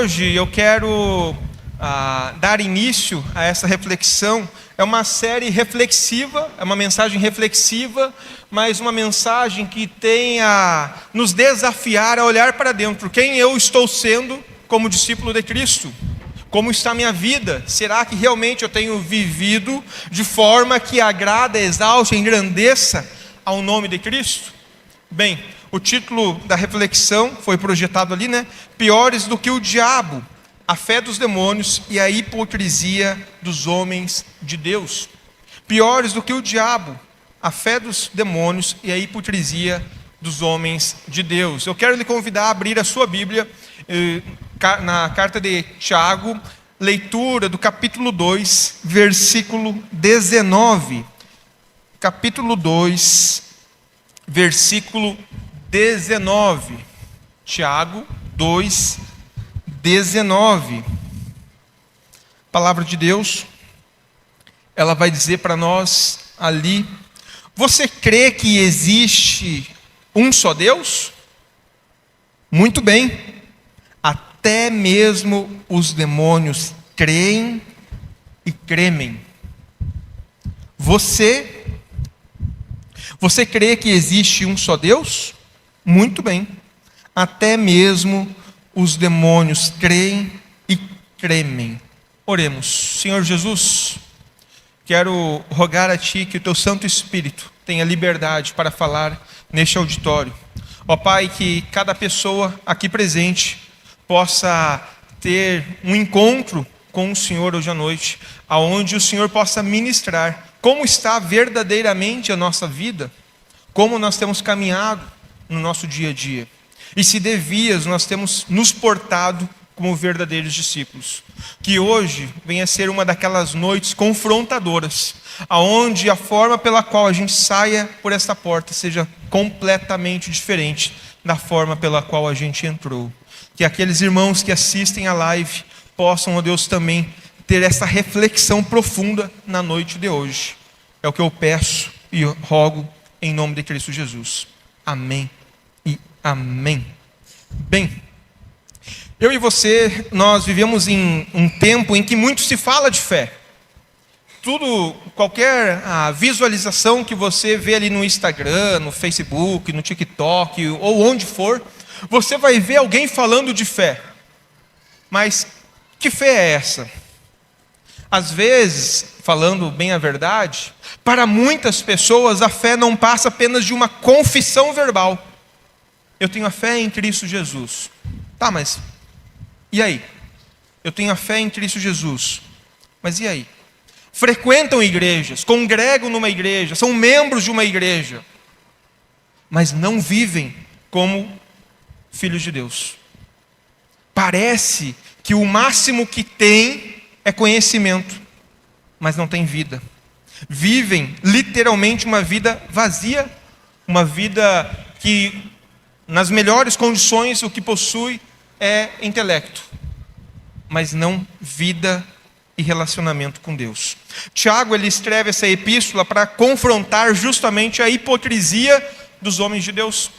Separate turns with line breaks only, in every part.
hoje eu quero dar início a essa reflexão. É uma série reflexiva, é uma mensagem reflexiva, mas uma mensagem que tem a nos desafiar a olhar para dentro. Quem eu estou sendo como discípulo de Cristo? Como está a minha vida? Será que realmente eu tenho vivido de forma que agrada, exalte, engrandeça ao nome de Cristo? Bem, o título da reflexão foi projetado ali, né? Piores do que o diabo, a fé dos demônios e a hipocrisia dos homens de Deus. Piores do que o diabo, a fé dos demônios e a hipocrisia dos homens de Deus. Eu quero lhe convidar a abrir a sua Bíblia na carta de Tiago, leitura do capítulo 2, versículo 19. Capítulo 2, versículo 19. Tiago 2, 19. A palavra de Deus, ela vai dizer para nós ali: você crê que existe um só Deus? Muito bem. Até mesmo os demônios creem e tremem. Você crê que existe um só Deus? Muito bem. Até mesmo os demônios creem e tremem. Oremos. Senhor Jesus, quero rogar a Ti que o Teu Santo Espírito tenha liberdade para falar neste auditório. Ó Pai, que cada pessoa aqui presente possa ter um encontro com o Senhor hoje à noite, aonde o Senhor possa ministrar como está verdadeiramente a nossa vida, como nós temos caminhado no nosso dia a dia, e se devias nós temos nos portado como verdadeiros discípulos. Que hoje venha ser uma daquelas noites confrontadoras, aonde a forma pela qual a gente saia por esta porta seja completamente diferente da forma pela qual a gente entrou. Que aqueles irmãos que assistem a live possam, ó Deus, também ter essa reflexão profunda na noite de hoje. É o que eu peço e rogo em nome de Cristo Jesus. Amém e amém. Bem, eu e você, nós vivemos em um tempo em que muito se fala de fé. Qualquer visualização que você vê ali no Instagram, no Facebook, no TikTok ou onde for, você vai ver alguém falando de fé. Mas que fé é essa? Às vezes, falando bem a verdade, para muitas pessoas a fé não passa apenas de uma confissão verbal. Eu tenho a fé em Cristo Jesus. Tá, mas e aí? Eu tenho a fé em Cristo Jesus. Mas e aí? Frequentam igrejas, congregam numa igreja, são membros de uma igreja, mas não vivem como filhos de Deus. Parece que o máximo que tem é conhecimento, mas não tem vida. Vivem literalmente uma vida vazia, uma vida que nas melhores condições o que possui é intelecto, mas não vida e relacionamento com Deus. Tiago, ele escreve essa epístola para confrontar justamente a hipocrisia dos homens de Deus.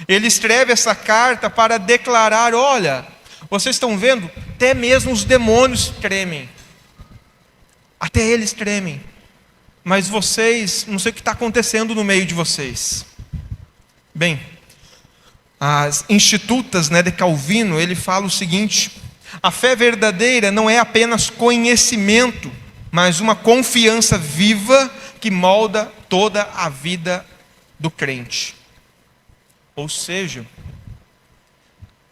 Ele escreve essa carta para declarar: olha, vocês estão vendo? Até mesmo os demônios tremem. Até eles tremem. Mas vocês, não sei o que está acontecendo no meio de vocês. Bem, as Institutas, de Calvino, ele fala o seguinte: a fé verdadeira não é apenas conhecimento, mas uma confiança viva que molda toda a vida do crente. Ou seja,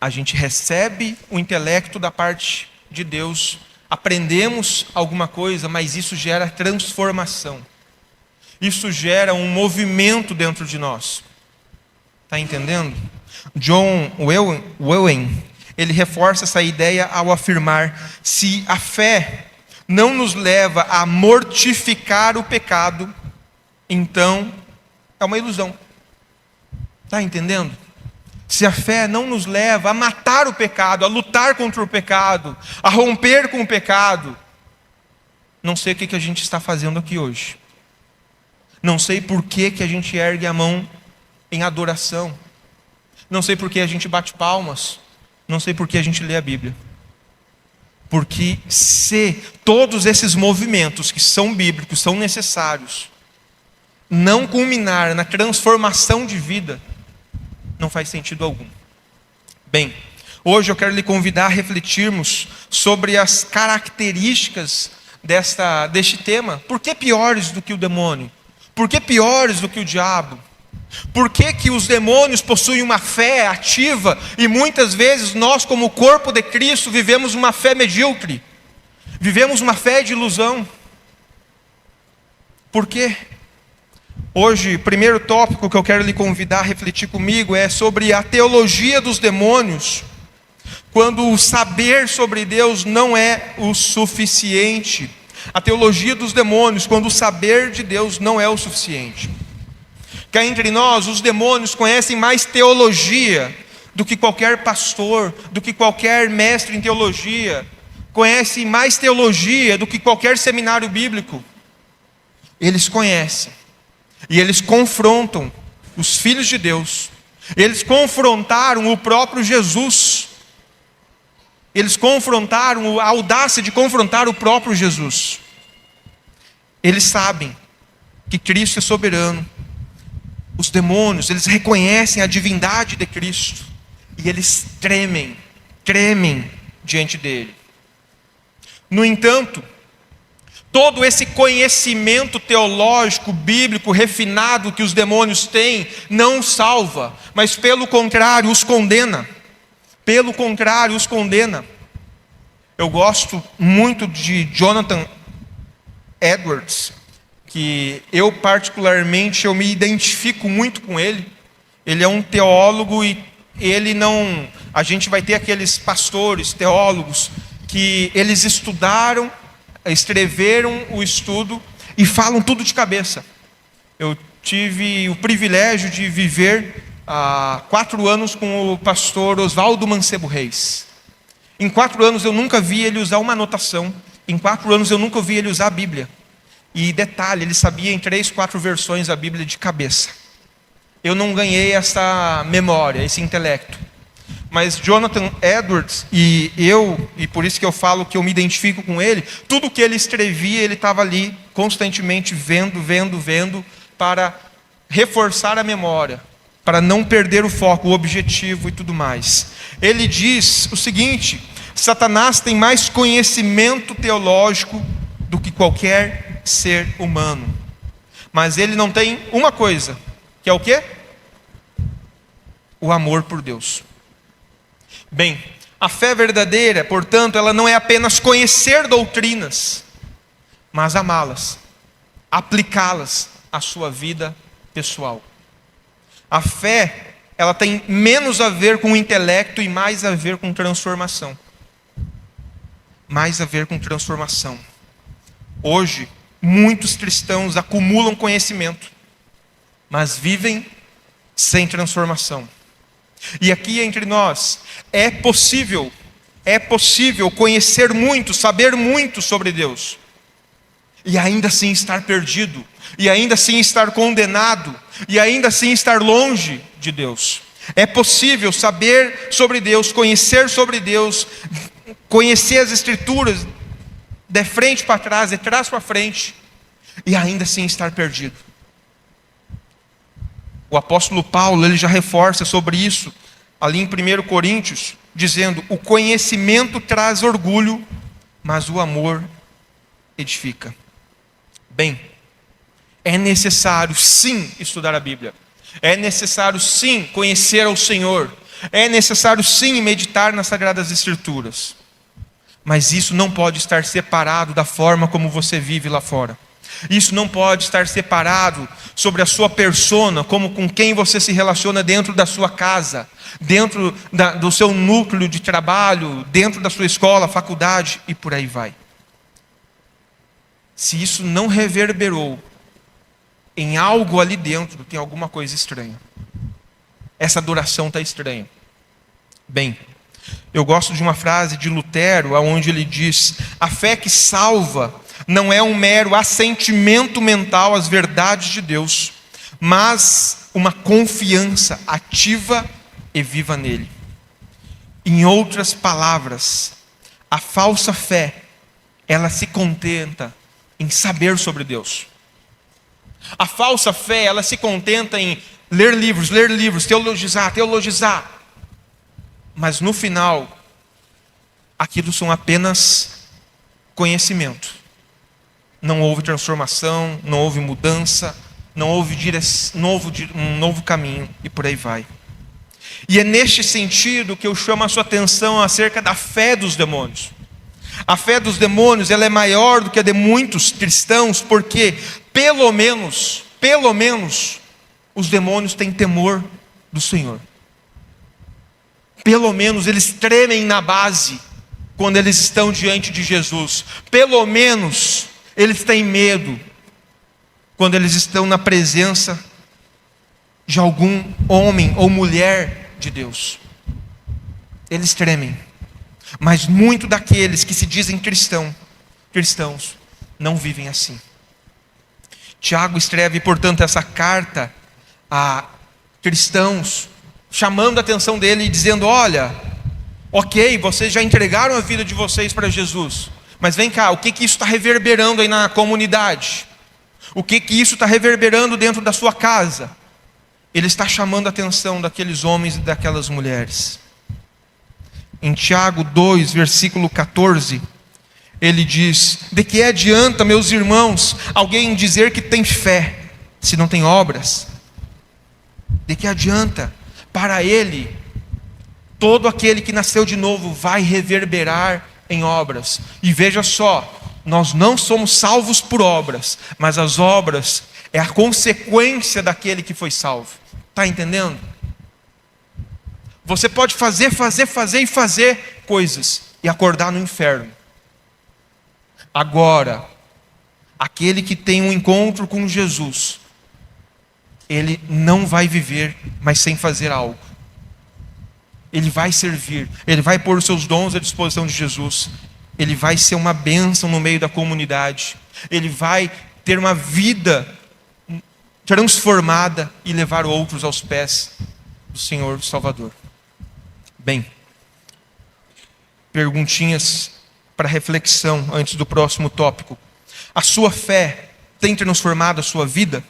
a gente recebe o intelecto da parte de Deus, aprendemos alguma coisa, mas isso gera transformação. Isso gera um movimento dentro de nós. Está entendendo? John Owen, ele reforça essa ideia ao afirmar: se a fé não nos leva a mortificar o pecado, então é uma ilusão. Está entendendo? Se a fé não nos leva a matar o pecado, a lutar contra o pecado, a romper com o pecado, não sei o que a gente está fazendo aqui hoje. Não sei por que a gente ergue a mão em adoração. Não sei por que a gente bate palmas. Não sei por que a gente lê a Bíblia. Porque se todos esses movimentos que são bíblicos, são necessários, não culminar na transformação de vida, não faz sentido algum. Bem, hoje eu quero lhe convidar a refletirmos sobre as características deste tema. Por que piores do que o demônio? Por que piores do que o diabo? Por que que os demônios possuem uma fé ativa e muitas vezes nós, como corpo de Cristo, vivemos uma fé medíocre? Vivemos uma fé de ilusão. Por quê? Hoje, o primeiro tópico que eu quero lhe convidar a refletir comigo é sobre a teologia dos demônios, quando o saber sobre Deus não é o suficiente. A teologia dos demônios, quando o saber de Deus não é o suficiente. Cá entre nós, os demônios conhecem mais teologia do que qualquer pastor, do que qualquer mestre em teologia. Conhecem mais teologia do que qualquer seminário bíblico. Eles conhecem. E eles confrontam os filhos de Deus. Eles confrontaram o próprio Jesus. Eles confrontaram a audácia de confrontar o próprio Jesus. Eles sabem que Cristo é soberano. Os demônios, eles reconhecem a divindade de Cristo. E eles tremem diante dele. No entanto, todo esse conhecimento teológico, bíblico, refinado que os demônios têm, não salva, mas pelo contrário, os condena. Pelo contrário, os condena. Eu gosto muito de Jonathan Edwards, que eu particularmente, eu me identifico muito com ele. Ele é um teólogo e ele não... A gente vai ter aqueles pastores, teólogos, que eles estudaram, escreveram o estudo e falam tudo de cabeça. Eu tive o privilégio de viver 4 anos com o pastor Oswaldo Mancebo Reis. Em 4 anos eu nunca vi ele usar uma anotação. Em 4 anos eu nunca vi ele usar a Bíblia. E detalhe, ele sabia em 3, 4 versões a Bíblia de cabeça. Eu não ganhei essa memória, esse intelecto. Mas Jonathan Edwards e por isso que eu falo que eu me identifico com ele, tudo que ele escrevia, ele estava ali constantemente vendo, para reforçar a memória, para não perder o foco, o objetivo e tudo mais. Ele diz o seguinte: Satanás tem mais conhecimento teológico do que qualquer ser humano, mas ele não tem uma coisa, que é o quê? O amor por Deus. Bem, a fé verdadeira, portanto, ela não é apenas conhecer doutrinas, mas amá-las, aplicá-las à sua vida pessoal. A fé, ela tem menos a ver com o intelecto e mais a ver com transformação. Mais a ver com transformação. Hoje, muitos cristãos acumulam conhecimento, mas vivem sem transformação. E aqui entre nós, é possível conhecer muito, saber muito sobre Deus, e ainda assim estar perdido, e ainda assim estar condenado, e ainda assim estar longe de Deus. É possível saber sobre Deus, conhecer sobre Deus, conhecer as Escrituras, de frente para trás, de trás para frente, e ainda assim estar perdido. O apóstolo Paulo, ele já reforça sobre isso, ali em 1 Coríntios, dizendo: o conhecimento traz orgulho, mas o amor edifica. Bem, é necessário sim estudar a Bíblia, é necessário sim conhecer ao Senhor, é necessário sim meditar nas Sagradas Escrituras, mas isso não pode estar separado da forma como você vive lá fora. Isso não pode estar separado sobre a sua persona, como com quem você se relaciona dentro da sua casa, dentro do seu núcleo de trabalho, dentro da sua escola, faculdade e por aí vai. Se isso não reverberou em algo ali dentro, tem alguma coisa estranha. Essa adoração está estranha. Bem, eu gosto de uma frase de Lutero, onde ele diz: a fé que salva não é um mero assentimento mental às verdades de Deus, mas uma confiança ativa e viva nele. Em outras palavras, A falsa fé, ela se contenta em saber sobre Deus. A falsa fé, ela se contenta em ler livros, teologizar. Mas no final, aquilo são apenas conhecimento. Não houve transformação, não houve mudança, não houve um novo caminho e por aí vai. E é neste sentido que eu chamo a sua atenção acerca da fé dos demônios. A fé dos demônios, ela é maior do que a de muitos cristãos, porque pelo menos, os demônios têm temor do Senhor. Pelo menos eles tremem na base quando eles estão diante de Jesus. Pelo menos eles têm medo quando eles estão na presença de algum homem ou mulher de Deus. Eles tremem. Mas muitos daqueles que se dizem cristãos, não vivem assim. Tiago escreve, portanto, essa carta a cristãos, chamando a atenção dele e dizendo: olha, ok, vocês já entregaram a vida de vocês para Jesus, mas vem cá, o que isso está reverberando aí na comunidade? O que isso está reverberando dentro da sua casa? Ele está chamando a atenção daqueles homens e daquelas mulheres. Em Tiago 2, versículo 14, ele diz: de que adianta, meus irmãos, alguém dizer que tem fé, se não tem obras? De que adianta? Para ele, todo aquele que nasceu de novo vai reverberar em obras. E veja só, nós não somos salvos por obras, mas as obras é a consequência daquele que foi salvo. Está entendendo? Você pode fazer coisas e acordar no inferno. Agora, aquele que tem um encontro com Jesus, ele não vai viver, mas sem fazer algo. Ele vai servir, ele vai pôr os seus dons à disposição de Jesus, ele vai ser uma bênção no meio da comunidade, ele vai ter uma vida transformada e levar outros aos pés do Senhor Salvador. Bem, perguntinhas para reflexão antes do próximo tópico. A sua fé tem transformado a sua vida?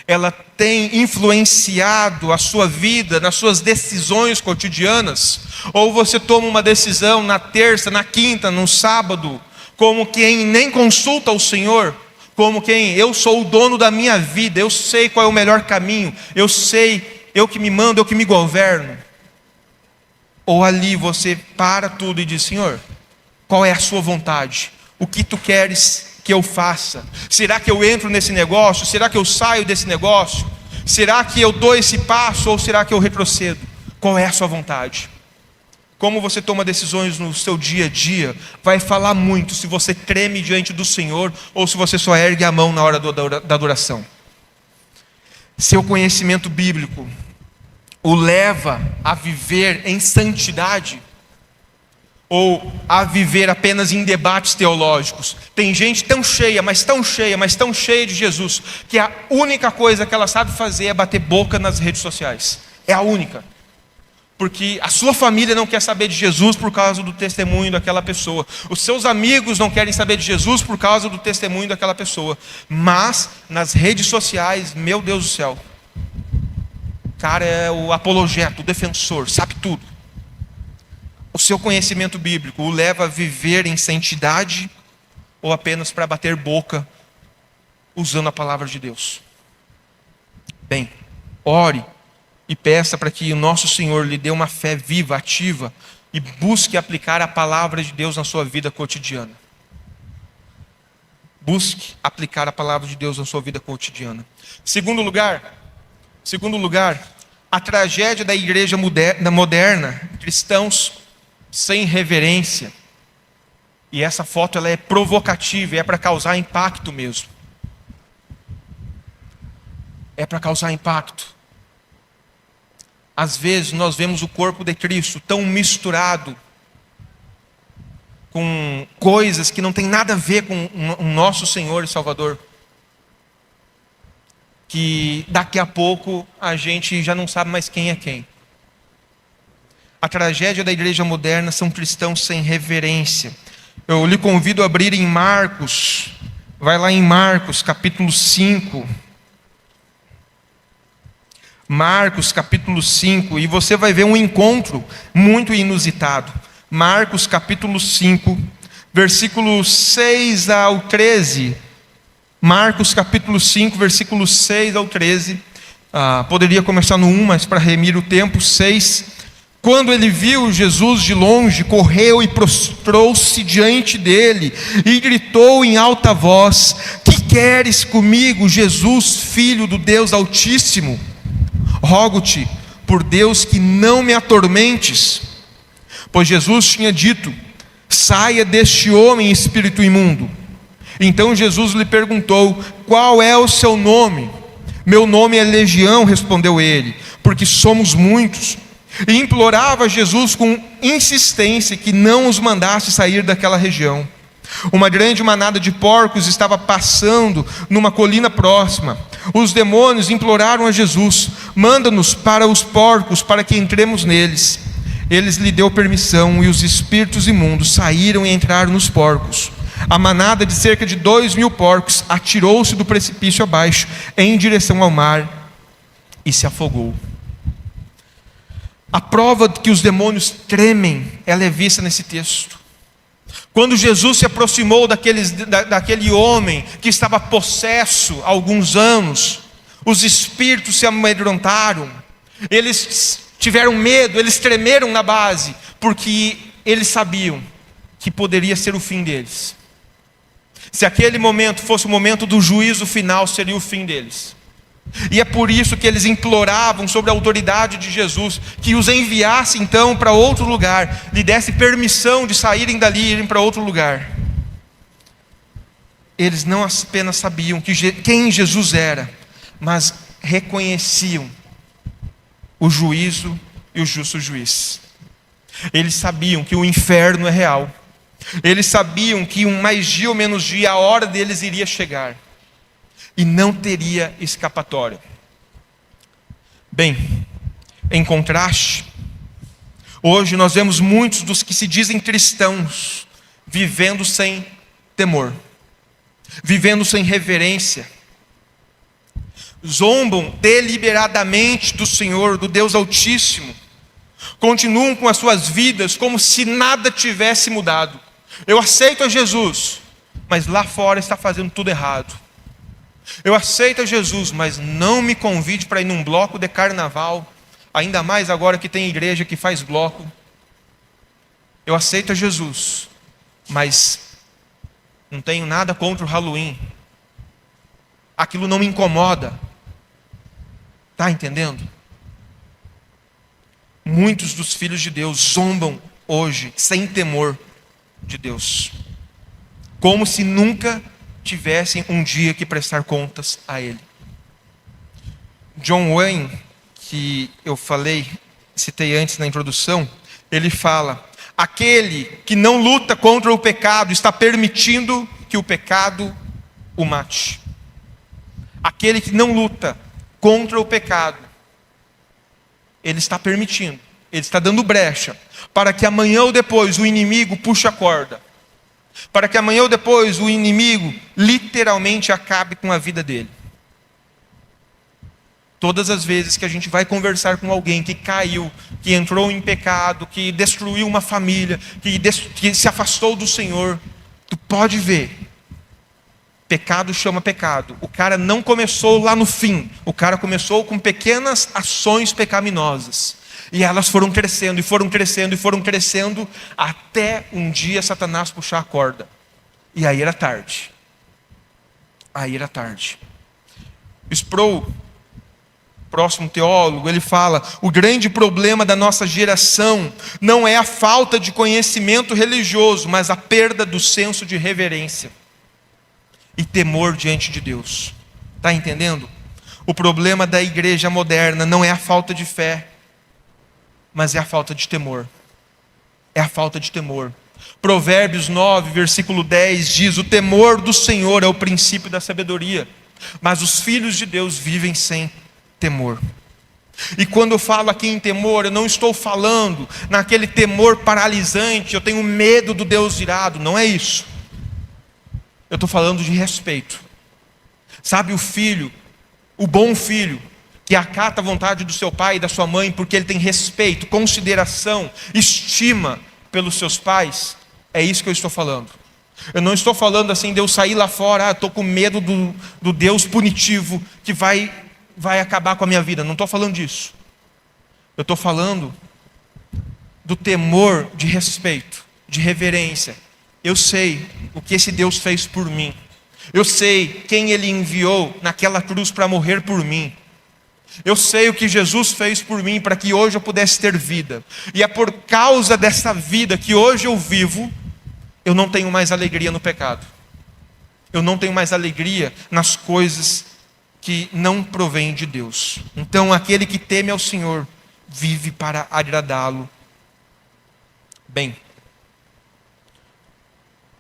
Ela tem influenciado a sua vida nas suas decisões cotidianas? Ou você toma uma decisão na terça, na quinta, no sábado, como quem nem consulta o Senhor, como quem eu sou o dono da minha vida, eu sei qual é o melhor caminho, eu sei, eu que me mando, eu que me governo? Ou ali você para tudo e diz: Senhor, qual é a sua vontade? O que tu queres que eu faça? Será que eu entro nesse negócio? Será que eu saio desse negócio? Será que eu dou esse passo ou será que eu retrocedo? Qual é a sua vontade? Como você toma decisões no seu dia a dia vai falar muito se você treme diante do Senhor ou se você só ergue a mão na hora da adoração. Seu conhecimento bíblico o leva a viver em santidade ou a viver apenas em debates teológicos? Tem gente tão cheia de Jesus, que a única coisa que ela sabe fazer é bater boca nas redes sociais. É a única. Porque a sua família não quer saber de Jesus por causa do testemunho daquela pessoa. Os seus amigos não querem saber de Jesus por causa do testemunho daquela pessoa. Mas nas redes sociais, meu Deus do céu, o cara é o apologeta, o defensor, sabe tudo. O seu conhecimento bíblico o leva a viver em santidade ou apenas para bater boca usando a palavra de Deus? Bem, ore e peça para que o nosso Senhor lhe dê uma fé viva, ativa, e busque aplicar a palavra de Deus na sua vida cotidiana. Busque aplicar a palavra de Deus na sua vida cotidiana. Segundo lugar, a tragédia da igreja moderna, cristãos sem reverência. E essa foto ela é provocativa, é para causar impacto mesmo. É para causar impacto. Às vezes nós vemos o corpo de Cristo tão misturado com coisas que não tem nada a ver com o nosso Senhor e Salvador, que daqui a pouco a gente já não sabe mais quem é quem. A tragédia da igreja moderna são cristãos sem reverência. Eu lhe convido a abrir em Marcos. Vai lá em Marcos, capítulo 5. Marcos, capítulo 5. E você vai ver um encontro muito inusitado. Marcos, capítulo 5, versículos 6 ao 13. Marcos, capítulo 5, versículos 6 ao 13. Poderia começar no 1, mas para remir o tempo, 6. Quando ele viu Jesus de longe, correu e prostrou-se diante dele e gritou em alta voz: que queres comigo, Jesus, filho do Deus Altíssimo? Rogo-te, por Deus, que não me atormentes. Pois Jesus tinha dito: saia deste homem, espírito imundo. Então Jesus lhe perguntou: qual é o seu nome? Meu nome é Legião, respondeu ele, porque somos muitos. E implorava Jesus com insistência que não os mandasse sair daquela região. Uma grande manada de porcos estava passando numa colina próxima. Os demônios imploraram a Jesus: manda-nos para os porcos, para que entremos neles. Eles lhe deu permissão, e os espíritos imundos saíram e entraram nos porcos. A manada de cerca de 2.000 porcos atirou-se do precipício abaixo, em direção ao mar, e se afogou. A prova de que os demônios tremem, ela é vista nesse texto. Quando Jesus se aproximou daquele homem que estava possesso há alguns anos, os espíritos se amedrontaram, eles tiveram medo, eles tremeram na base, porque eles sabiam que poderia ser o fim deles. Se aquele momento fosse o momento do juízo final, seria o fim deles. E é por isso que eles imploravam sobre a autoridade de Jesus, que os enviasse então para outro lugar, lhe desse permissão de saírem dali e irem para outro lugar. Eles não apenas sabiam quem Jesus era, mas reconheciam o juízo e o justo juiz. Eles sabiam que o inferno é real. Eles sabiam que mais dia ou menos dia a hora deles iria chegar. E não teria escapatória. Bem, em contraste, hoje nós vemos muitos dos que se dizem cristãos vivendo sem temor, vivendo sem reverência, zombam deliberadamente do Senhor, do Deus Altíssimo, continuam com as suas vidas como se nada tivesse mudado. Eu aceito a Jesus, mas lá fora está fazendo tudo errado. Eu aceito a Jesus, mas não me convide para ir num bloco de carnaval, ainda mais agora que tem igreja que faz bloco. Eu aceito a Jesus, mas não tenho nada contra o Halloween. Aquilo não me incomoda. Está entendendo? Muitos dos filhos de Deus zombam hoje, sem temor de Deus, como se nunca tivessem um dia que prestar contas a Ele. John Wayne, que eu citei antes na introdução, ele fala: aquele que não luta contra o pecado está permitindo que o pecado o mate. Aquele que não luta contra o pecado, ele está permitindo, ele está dando brecha, para que amanhã ou depois o inimigo puxe a corda, para que amanhã ou depois o inimigo literalmente acabe com a vida dele. Todas as vezes que a gente vai conversar com alguém que caiu, que entrou em pecado, que destruiu uma família, que se afastou do Senhor, tu pode ver, pecado chama pecado. O cara não começou lá no fim, o cara começou com pequenas ações pecaminosas, e elas foram crescendo, e foram crescendo, e foram crescendo, até um dia Satanás puxar a corda, e aí era tarde. Aí era tarde. Sproul, próximo teólogo, ele fala: o grande problema da nossa geração não é a falta de conhecimento religioso, mas a perda do senso de reverência e temor diante de Deus. Está entendendo? O problema da igreja moderna não é a falta de fé, mas é a falta de temor. É a falta de temor. Provérbios 9, versículo 10 diz: o temor do Senhor é o princípio da sabedoria, mas os filhos de Deus vivem sem temor. E quando eu falo aqui em temor, eu não estou falando naquele temor paralisante, eu tenho medo do Deus irado, não é isso. Eu estou falando de respeito. Sabe o filho, o bom filho, que acata a vontade do seu pai e da sua mãe, porque ele tem respeito, consideração, estima pelos seus pais? É isso que eu estou falando. Eu não estou falando assim de eu sair lá fora, estou com medo do Deus punitivo que vai acabar com a minha vida. Não estou falando disso. Eu estou falando do temor, de respeito, de reverência. Eu sei o que esse Deus fez por mim. Eu sei quem Ele enviou naquela cruz para morrer por mim. Eu sei o que Jesus fez por mim para que hoje eu pudesse ter vida. E é por causa dessa vida que hoje eu vivo, eu não tenho mais alegria no pecado. Eu não tenho mais alegria nas coisas que não provêm de Deus. Então aquele que teme ao Senhor vive para agradá-lo. Bem,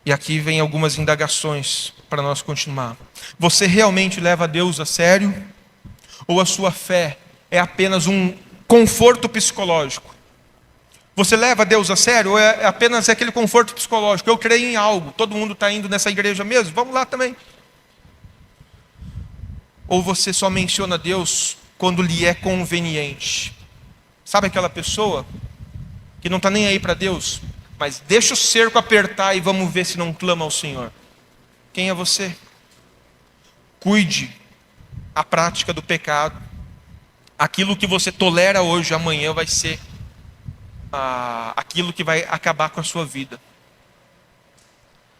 e aqui vem algumas indagações para nós continuar. Você realmente leva Deus a sério? Ou a sua fé é apenas um conforto psicológico? Você leva Deus a sério ou é apenas aquele conforto psicológico? Eu creio em algo, todo mundo está indo nessa igreja mesmo, vamos lá também. Ou você só menciona Deus quando lhe é conveniente? Sabe aquela pessoa que não está nem aí para Deus, mas deixa o cerco apertar e vamos ver se não clama ao Senhor? Quem é você? Cuide a prática do pecado. Aquilo que você tolera hoje, amanhã vai ser aquilo que vai acabar com a sua vida.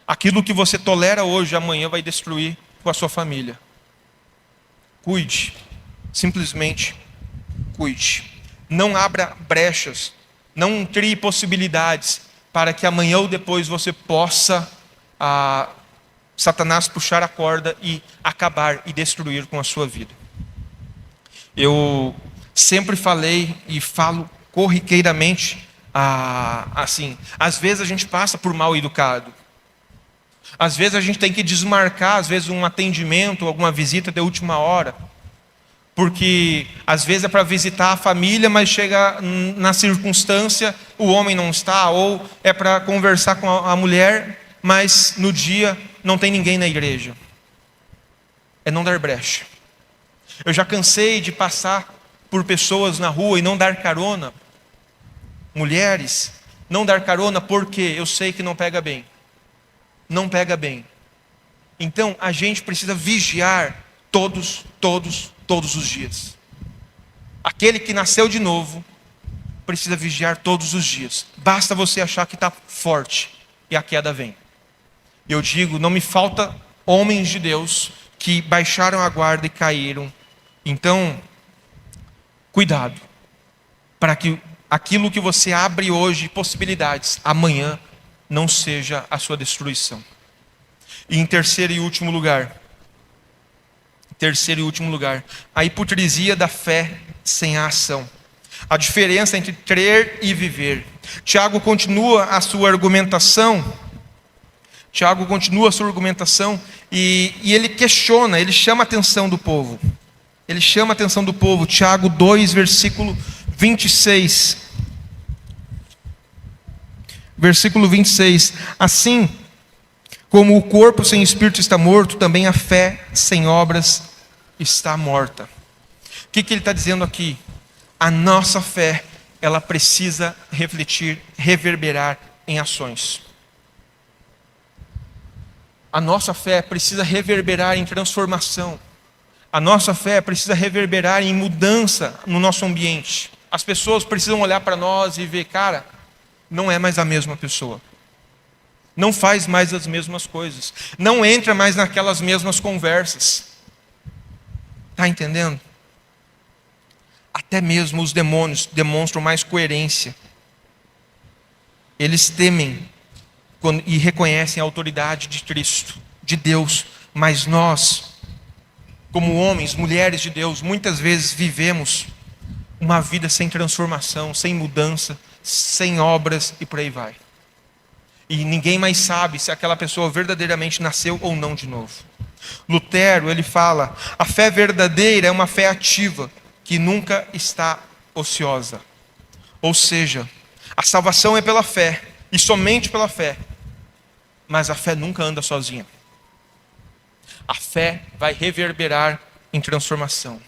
Aquilo que você tolera hoje, amanhã vai destruir com a sua família. Cuide, simplesmente cuide. Não abra brechas, não crie possibilidades para que amanhã ou depois você possa Satanás puxar a corda e acabar e destruir com a sua vida. Eu sempre falei e falo corriqueiramente, assim, às vezes a gente passa por mal educado. Às vezes a gente tem que desmarcar, às vezes um atendimento, alguma visita de última hora. Porque às vezes é para visitar a família, mas chega na circunstância, o homem não está, ou é para conversar com a mulher, mas no dia não tem ninguém na igreja. É não dar brecha. Eu já cansei de passar por pessoas na rua e não dar carona. Mulheres, não dar carona porque eu sei que não pega bem. Não pega bem. Então a gente precisa vigiar todos os dias. Aquele que nasceu de novo precisa vigiar todos os dias. Basta você achar que está forte e a queda vem. Eu digo, não me falta homens de Deus que baixaram a guarda e caíram. Então, cuidado, para que aquilo que você abre hoje, possibilidades, amanhã não seja a sua destruição. E em terceiro e último lugar, a hipocrisia da fé sem a ação. A diferença entre crer e viver. Tiago continua a sua argumentação e ele questiona, ele chama a atenção do povo. Tiago 2, versículo 26. Versículo 26. Assim como o corpo sem espírito está morto, também a fé sem obras está morta. O que ele está dizendo aqui? A nossa fé, ela precisa refletir, reverberar em ações. A nossa fé precisa reverberar em transformação. A nossa fé precisa reverberar em mudança no nosso ambiente. As pessoas precisam olhar para nós e ver, cara, não é mais a mesma pessoa. Não faz mais as mesmas coisas. Não entra mais naquelas mesmas conversas. Está entendendo? Até mesmo os demônios demonstram mais coerência. Eles temem e reconhecem a autoridade de Cristo, de Deus. Mas nós, como homens, mulheres de Deus, muitas vezes vivemos uma vida sem transformação, sem mudança, sem obras e por aí vai. E ninguém mais sabe se aquela pessoa verdadeiramente nasceu ou não de novo. Lutero, ele fala, a fé verdadeira é uma fé ativa, que nunca está ociosa. Ou seja, a salvação é pela fé, e somente pela fé. Mas a fé nunca anda sozinha. A fé vai reverberar em transformação.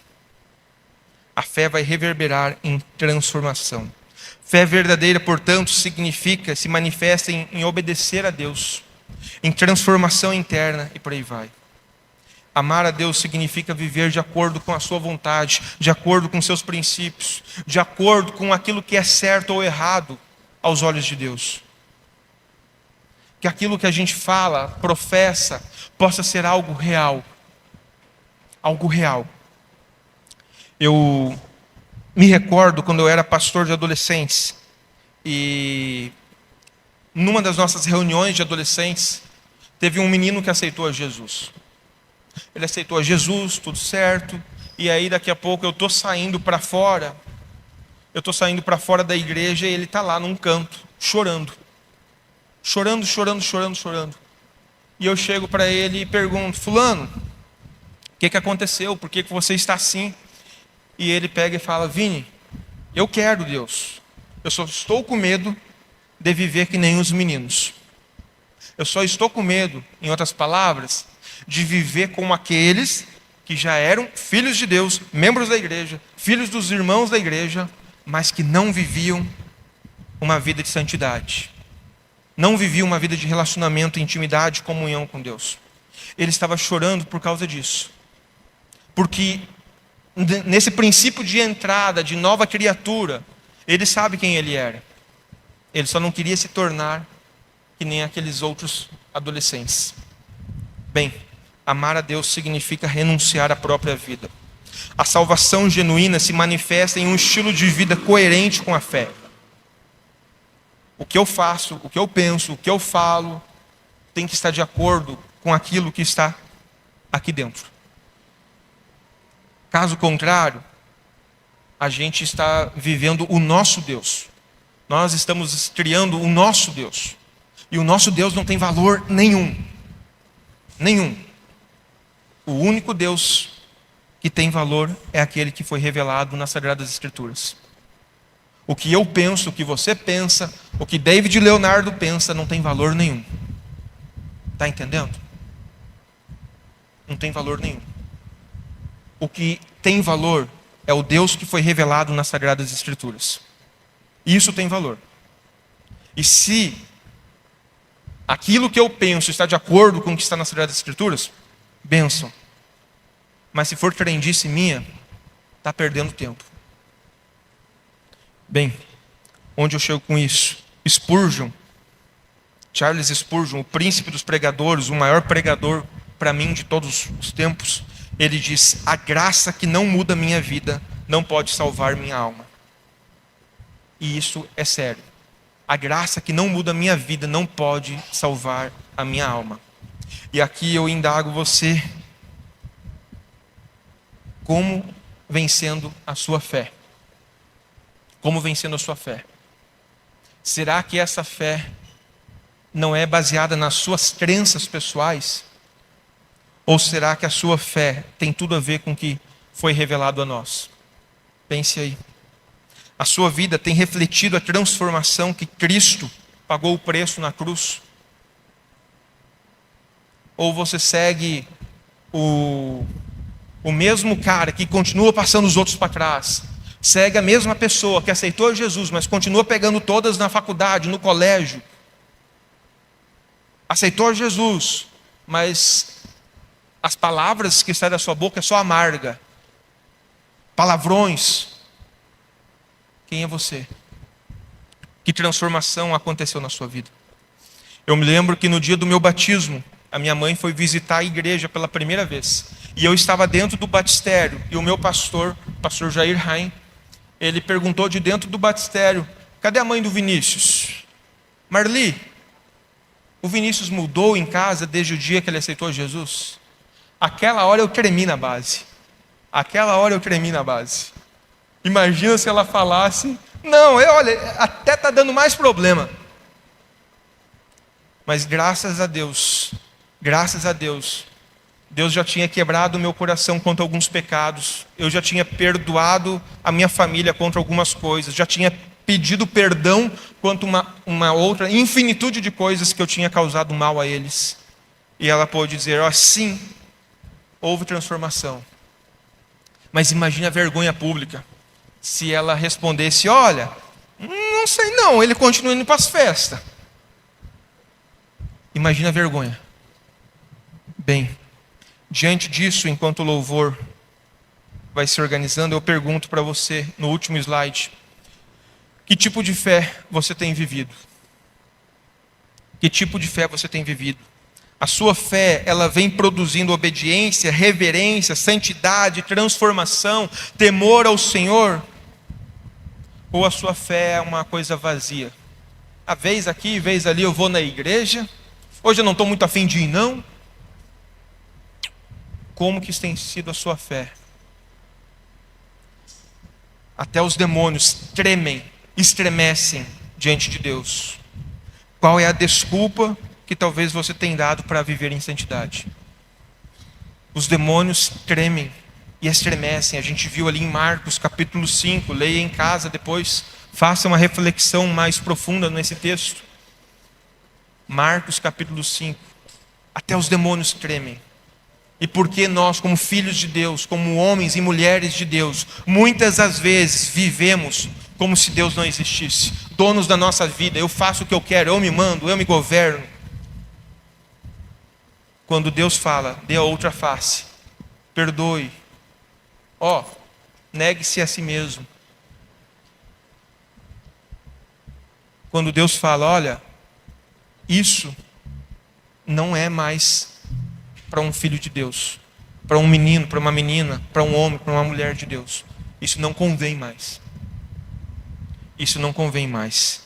A fé vai reverberar em transformação. Fé verdadeira, portanto, significa, se manifesta em obedecer a Deus, em transformação interna e por aí vai. Amar a Deus significa viver de acordo com a sua vontade, de acordo com seus princípios, de acordo com aquilo que é certo ou errado aos olhos de Deus. Que aquilo que a gente fala, professa, possa ser algo real. Algo real. Eu me recordo quando eu era pastor de adolescentes, e numa das nossas reuniões de adolescentes, teve um menino que aceitou a Jesus. Ele aceitou a Jesus, tudo certo, e aí daqui a pouco eu estou saindo para fora, da igreja, e ele está lá num canto, chorando. Chorando. E eu chego para ele e pergunto: fulano, o que aconteceu? Por que você está assim? E ele pega e fala: Vini, eu quero Deus. Eu só estou com medo de viver que nem os meninos. Eu só estou com medo, em outras palavras, de viver como aqueles que já eram filhos de Deus, membros da igreja, filhos dos irmãos da igreja, mas que não viviam uma vida de santidade. Não viviam uma vida de relacionamento, intimidade, comunhão com Deus. Ele estava chorando por causa disso. Porque nesse princípio de entrada, de nova criatura, ele sabe quem ele era. Ele só não queria se tornar que nem aqueles outros adolescentes. Bem, amar a Deus significa renunciar à própria vida. A salvação genuína se manifesta em um estilo de vida coerente com a fé. O que eu faço, o que eu penso, o que eu falo, tem que estar de acordo com aquilo que está aqui dentro. Caso contrário, a gente está vivendo o nosso Deus. Nós estamos criando o nosso Deus. E o nosso Deus não tem valor nenhum. Nenhum. O único Deus que tem valor é aquele que foi revelado nas Sagradas Escrituras. O que eu penso, o que você pensa, o que David Leonardo pensa, não tem valor nenhum. Está entendendo? Não tem valor nenhum. O que tem valor é o Deus que foi revelado nas Sagradas Escrituras. Isso tem valor. E se aquilo que eu penso está de acordo com o que está nas Sagradas Escrituras, bênção. Mas se for crendice minha, está perdendo tempo. Bem, onde eu chego com isso? Spurgeon, Charles Spurgeon, o príncipe dos pregadores, o maior pregador para mim de todos os tempos, ele diz: a graça que não muda minha vida não pode salvar minha alma. E isso é sério. A graça que não muda minha vida não pode salvar a minha alma. E aqui eu indago você: como vencendo a sua fé? Como vencendo a sua fé? Será que essa fé não é baseada nas suas crenças pessoais? Ou será que a sua fé tem tudo a ver com o que foi revelado a nós? Pense aí. A sua vida tem refletido a transformação que Cristo pagou o preço na cruz? Ou você segue o mesmo cara que continua passando os outros para trás? Segue a mesma pessoa que aceitou Jesus, mas continua pegando todas na faculdade, no colégio. Aceitou Jesus, mas as palavras que saem da sua boca é só amarga. Palavrões. Quem é você? Que transformação aconteceu na sua vida? Eu me lembro que no dia do meu batismo, a minha mãe foi visitar a igreja pela primeira vez. E eu estava dentro do batistério. E o meu pastor Jair Rain, ele perguntou de dentro do batistério: cadê a mãe do Vinícius? Marli, o Vinícius mudou em casa desde o dia que ele aceitou Jesus? Aquela hora eu tremi na base. Imagina se ela falasse: não, olha, até está dando mais problema. Mas graças a Deus, Deus já tinha quebrado o meu coração contra alguns pecados. Eu já tinha perdoado a minha família contra algumas coisas. Já tinha pedido perdão quanto uma outra infinitude de coisas que eu tinha causado mal a eles. E ela pôde dizer, ó, sim, houve transformação. Mas imagine a vergonha pública. Se ela respondesse, olha, não sei não, ele continua indo para as festas. Imagina a vergonha. Bem, diante disso, enquanto o louvor vai se organizando, eu pergunto para você, no último slide, que tipo de fé você tem vivido? Que tipo de fé você tem vivido? A sua fé, ela vem produzindo obediência, reverência, santidade, transformação, temor ao Senhor? Ou a sua fé é uma coisa vazia? A vez aqui, vez ali eu vou na igreja, hoje eu não estou muito afim de ir não. Como que tem sido a sua fé? Até os demônios tremem, estremecem diante de Deus. Qual é a desculpa que talvez você tenha dado para viver em santidade? Os demônios tremem e estremecem. A gente viu ali em Marcos capítulo 5, leia em casa depois, faça uma reflexão mais profunda nesse texto. Marcos capítulo 5, até os demônios tremem. E porque nós, como filhos de Deus, como homens e mulheres de Deus, muitas das vezes vivemos como se Deus não existisse, donos da nossa vida, eu faço o que eu quero, eu me mando, eu me governo. Quando Deus fala, dê a outra face, perdoe, negue-se a si mesmo. Quando Deus fala, olha, isso não é mais para um filho de Deus, para um menino, para uma menina, para um homem, para uma mulher de Deus. Isso não convém mais. Isso não convém mais.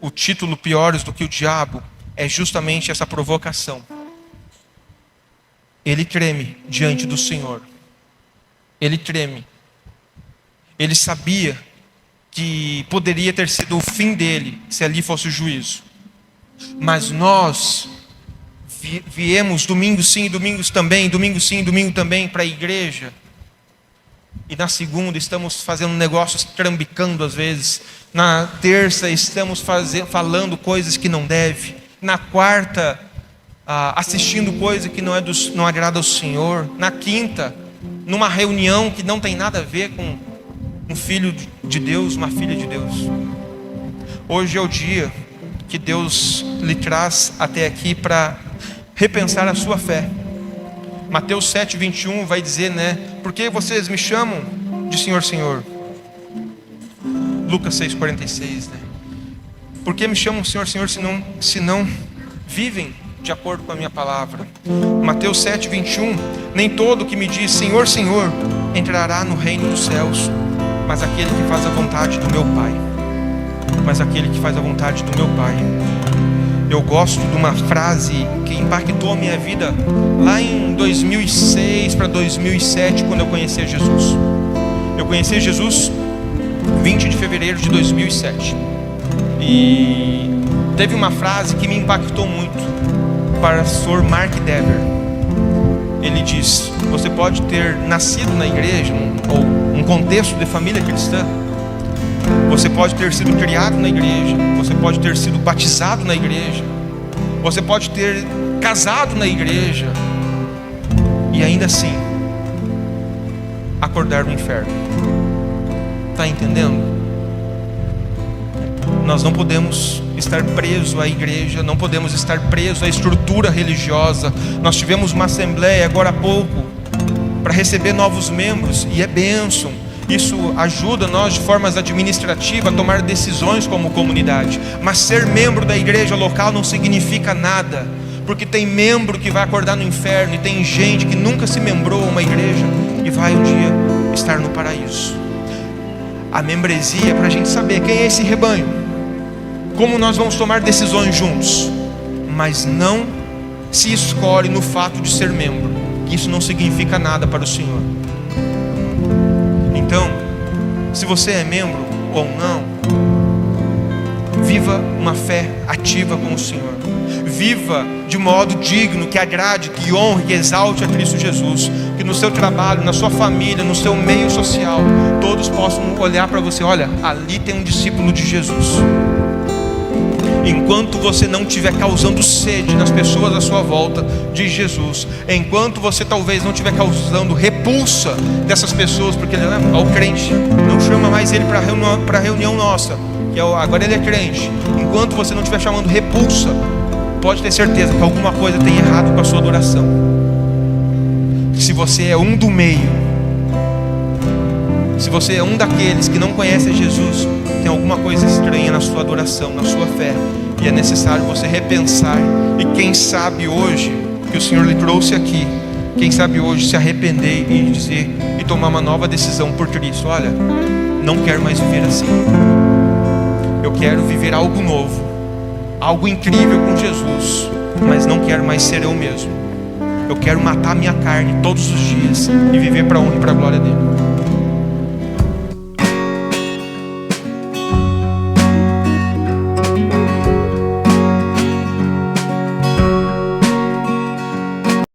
O título Piores do que o Diabo é justamente essa provocação. Ele treme diante do Senhor. Ele treme. Ele sabia que poderia ter sido o fim dele se ali fosse o juízo. Mas nós viemos domingo sim, domingos também, domingo sim, domingo também para a igreja. E na segunda estamos fazendo negócios trambicando às vezes. Na terça estamos falando coisas que não deve. Na quarta, assistindo coisa que não agrada ao Senhor. Na quinta, numa reunião que não tem nada a ver com um filho de Deus, uma filha de Deus. Hoje é o dia que Deus lhe traz até aqui para repensar a sua fé. Mateus 7:21 vai dizer, por que vocês me chamam de Senhor, Senhor? Lucas 6:46, Por que me chamam Senhor, Senhor, se não vivem de acordo com a minha palavra? Mateus 7:21, nem todo que me diz Senhor, Senhor entrará no reino dos céus, mas aquele que faz a vontade do meu Pai. Mas aquele que faz a vontade do meu Pai. Eu gosto de uma frase que impactou a minha vida lá em 2006 para 2007, quando eu conheci Jesus. Eu conheci Jesus 20 de fevereiro de 2007. E teve uma frase que me impactou muito. O pastor Mark Dever, ele diz: você pode ter nascido na igreja ou um contexto de família cristã, você pode ter sido criado na igreja, você pode ter sido batizado na igreja, você pode ter casado na igreja e ainda assim acordar no inferno. Está entendendo? Nós não podemos estar presos à igreja, não podemos estar presos à estrutura religiosa. Nós tivemos uma assembleia agora há pouco para receber novos membros e é bênção. Isso ajuda nós de formas administrativas a tomar decisões como comunidade. Mas ser membro da igreja local não significa nada, porque tem membro que vai acordar no inferno e tem gente que nunca se membrou a uma igreja e vai um dia estar no paraíso. A membresia é para a gente saber quem é esse rebanho, como nós vamos tomar decisões juntos, mas não se escolhe no fato de ser membro. Isso não significa nada para o Senhor. Então, se você é membro ou não, Viva uma fé ativa com o Senhor. Viva de modo digno, que agrade, que honre, que exalte a Cristo Jesus. Que no seu trabalho, na sua família, no seu meio social, todos possam olhar para você: olha, ali tem um discípulo de Jesus. Enquanto você não estiver causando sede nas pessoas à sua volta de Jesus, enquanto você talvez não estiver causando repulsa dessas pessoas, porque ele é o crente, não chama mais ele para a reunião nossa, que agora ele é crente. Enquanto você não estiver chamando repulsa, pode ter certeza que alguma coisa tem errado com a sua adoração. Se você é um do meio, se você é um daqueles que não conhece Jesus, tem alguma coisa estranha na sua adoração, na sua fé, e é necessário você repensar. E quem sabe hoje que o Senhor lhe trouxe aqui, quem sabe hoje se arrepender e dizer, e tomar uma nova decisão por Cristo: olha, não quero mais viver assim, eu quero viver algo novo, algo incrível com Jesus, mas não quero mais ser eu mesmo. Eu quero matar minha carne todos os dias e viver para a honra e para a glória dele.